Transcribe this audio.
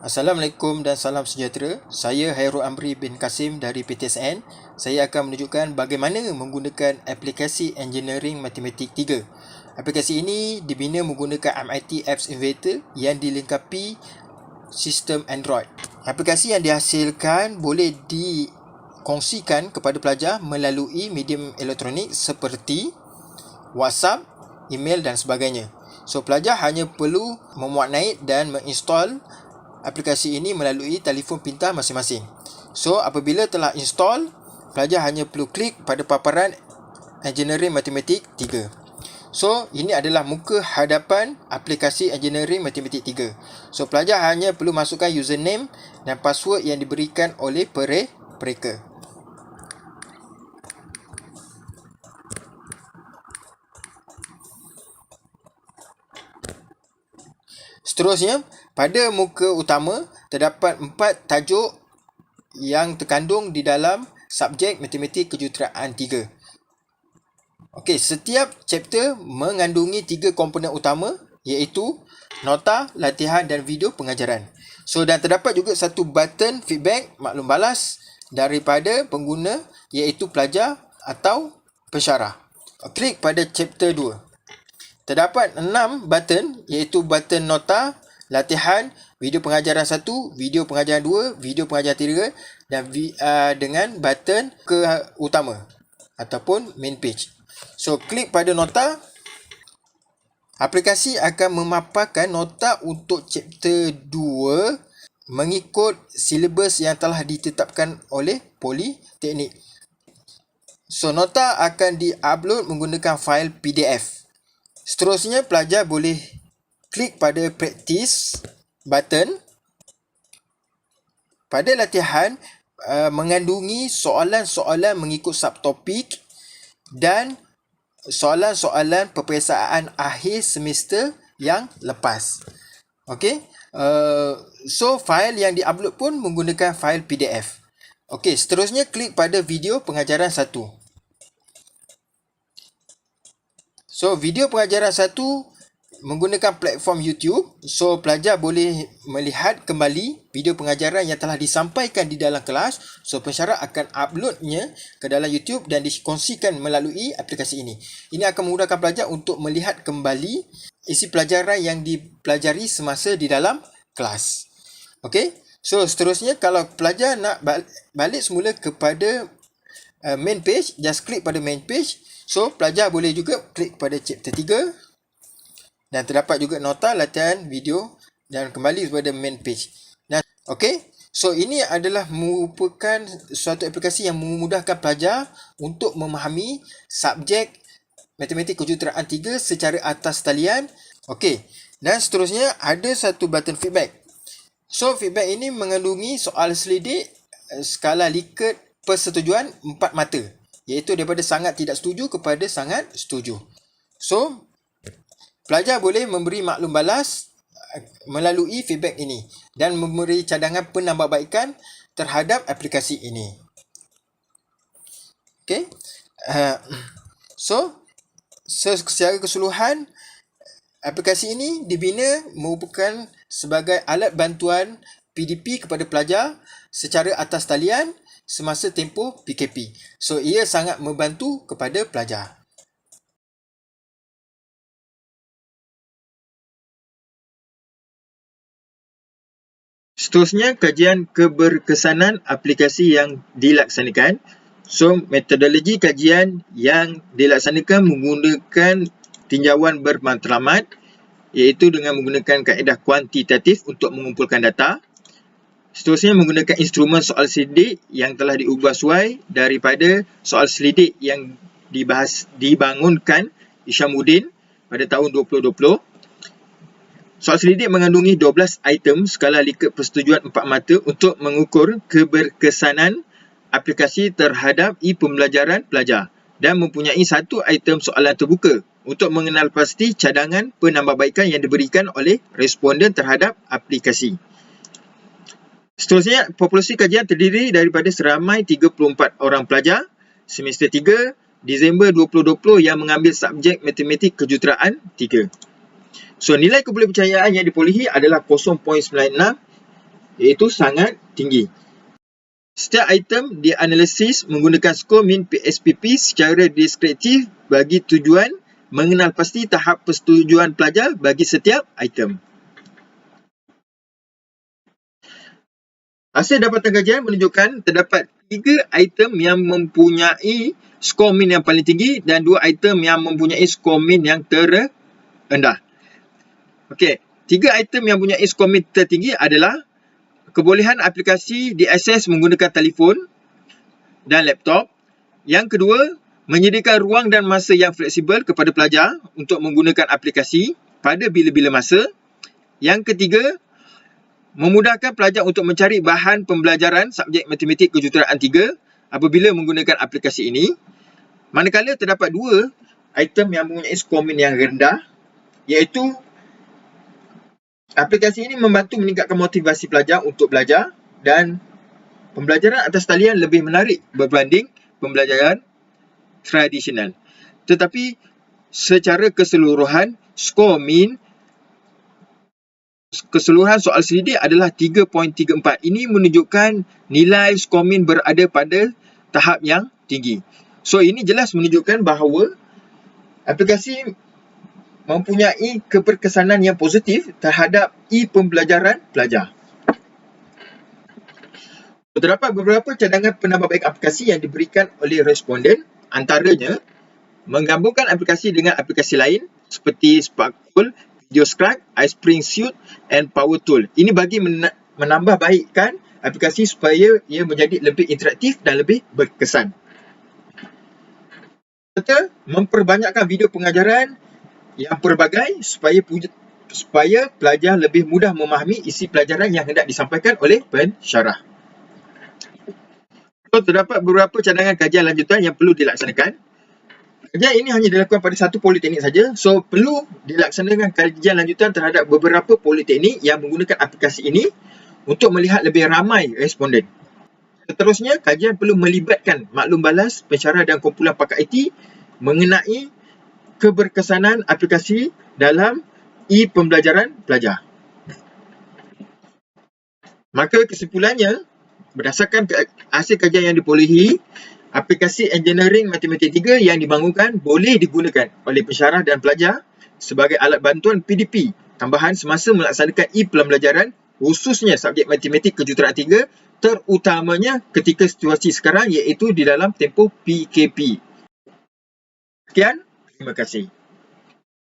Assalamualaikum dan salam sejahtera. Saya Hairul Amri bin Kasim dari PTSN. Saya akan menunjukkan bagaimana menggunakan aplikasi Engineering Matematik 3. Aplikasi ini dibina menggunakan MIT Apps Inventor yang dilengkapi sistem Android. Aplikasi yang dihasilkan boleh dikongsikan kepada pelajar melalui medium elektronik seperti WhatsApp, email dan sebagainya. So, pelajar hanya perlu memuat naik dan menginstall aplikasi ini melalui telefon pintar masing-masing. So, apabila telah install, pelajar hanya perlu klik pada paparan Engineering Matematik 3. So, ini adalah muka hadapan aplikasi Engineering Matematik 3. So, pelajar hanya perlu masukkan username dan password yang diberikan oleh mereka. Seterusnya, pada muka utama terdapat 4 tajuk yang terkandung di dalam subjek Matematik Kejuruteraan 3. Okey, setiap chapter mengandungi 3 komponen utama iaitu nota, latihan dan video pengajaran. So, dan terdapat juga satu button feedback maklum balas daripada pengguna iaitu pelajar atau pensyarah. Klik pada chapter 2. Terdapat 6 button iaitu button nota, latihan, video pengajaran 1, video pengajaran 2, video pengajaran 3 dan dengan button ke utama ataupun main page. So, klik pada nota. Aplikasi akan memaparkan nota untuk chapter 2 mengikut silibus yang telah ditetapkan oleh Politeknik. So, nota akan di-upload menggunakan fail PDF. Seterusnya, pelajar boleh klik pada practice button. Pada latihan, mengandungi soalan-soalan mengikut subtopik dan soalan-soalan peperiksaan akhir semester yang lepas. Okey. So, fail yang di-upload pun menggunakan fail PDF. Okey, seterusnya klik pada video pengajaran 1. So, video pengajaran 1 menggunakan platform YouTube. So, pelajar boleh melihat kembali video pengajaran yang telah disampaikan di dalam kelas. So, pensyarah akan uploadnya ke dalam YouTube dan dikongsikan melalui aplikasi ini. Ini akan memudahkan pelajar untuk melihat kembali isi pelajaran yang dipelajari semasa di dalam kelas. Okey. So, seterusnya kalau pelajar nak balik semula kepada main page, just klik pada main page. So, pelajar boleh juga klik pada chapter 3 dan terdapat juga nota, latihan, video dan kembali kepada main page. Dan okey, so ini adalah merupakan suatu aplikasi yang memudahkan pelajar untuk memahami subjek Matematik Kejuruteraan 3 secara atas talian. Okey, dan seterusnya ada satu button feedback. So, feedback ini mengandungi soal selidik skala Likert persetujuan 4 mata, iaitu daripada sangat tidak setuju kepada sangat setuju. So, pelajar boleh memberi maklum balas melalui feedback ini dan memberi cadangan penambahbaikan terhadap aplikasi ini. Okey. So, secara keseluruhan, aplikasi ini dibina merupakan sebagai alat bantuan PDP kepada pelajar secara atas talian semasa tempoh PKP. So, ia sangat membantu kepada pelajar. Seterusnya, kajian keberkesanan aplikasi yang dilaksanakan. So, metodologi kajian yang dilaksanakan menggunakan tinjauan bermatlamat iaitu dengan menggunakan kaedah kuantitatif untuk mengumpulkan data. Seterusnya, menggunakan instrumen soal selidik yang telah diubah suai daripada soal selidik yang dibangunkan Isyamuddin pada tahun 2020. Soal selidik mengandungi 12 item skala Likert persetujuan 4 mata untuk mengukur keberkesanan aplikasi terhadap pembelajaran pelajar dan mempunyai satu item soalan terbuka untuk mengenal pasti cadangan penambahbaikan yang diberikan oleh responden terhadap aplikasi. Seterusnya, populasi kajian terdiri daripada seramai 34 orang pelajar semester 3 Disember 2020 yang mengambil subjek Matematik Kejuruteraan 3. So, nilai kepercayaan yang diperolehi adalah 0.96 iaitu sangat tinggi. Setiap item dianalisis menggunakan skor min PSPP secara deskriptif bagi tujuan mengenal pasti tahap persetujuan pelajar bagi setiap item. Hasil dapatan kajian menunjukkan terdapat 3 item yang mempunyai skor min yang paling tinggi dan 2 item yang mempunyai skor min yang terendah. Okey, 3 item yang mempunyai skor min tertinggi adalah kebolehan aplikasi diakses menggunakan telefon dan laptop. Yang kedua, menyediakan ruang dan masa yang fleksibel kepada pelajar untuk menggunakan aplikasi pada bila-bila masa. Yang ketiga, memudahkan pelajar untuk mencari bahan pembelajaran subjek matematik kejuruteraan 3 apabila menggunakan aplikasi ini. Manakala terdapat 2 item yang mempunyai skor min yang rendah, iaitu aplikasi ini membantu meningkatkan motivasi pelajar untuk belajar dan pembelajaran atas talian lebih menarik berbanding pembelajaran tradisional. Tetapi secara keseluruhan, skor min keseluruhan soal selidik adalah 3.34. Ini menunjukkan nilai skor min berada pada tahap yang tinggi. So, ini jelas menunjukkan bahawa aplikasi mempunyai keberkesanan yang positif terhadap pembelajaran pelajar. Terdapat beberapa cadangan penambahbaikan aplikasi yang diberikan oleh responden, antaranya menggabungkan aplikasi dengan aplikasi lain seperti Sparkpool, VideoScribe, iSpring Suite and Power Tool. Ini bagi menambah baikkan aplikasi supaya ia menjadi lebih interaktif dan lebih berkesan. Serta memperbanyakkan video pengajaran yang pelbagai supaya pelajar lebih mudah memahami isi pelajaran yang hendak disampaikan oleh pensyarah. So, terdapat beberapa cadangan kajian lanjutan yang perlu dilaksanakan. Kajian ini hanya dilakukan pada satu politeknik saja. So, perlu dilaksanakan kajian lanjutan terhadap beberapa politeknik yang menggunakan aplikasi ini untuk melihat lebih ramai responden. Seterusnya, kajian perlu melibatkan maklum balas, pensyarah dan kumpulan pakar IT mengenai keberkesanan aplikasi dalam pembelajaran pelajar. Maka kesimpulannya, berdasarkan hasil kajian yang diperolehi, aplikasi engineering matematik 3 yang dibangunkan boleh digunakan oleh pensyarah dan pelajar sebagai alat bantuan PDP tambahan semasa melaksanakan pembelajaran, khususnya subjek matematik kejuruteraan 3, terutamanya ketika situasi sekarang iaitu di dalam tempoh PKP. Sekian, terima kasih.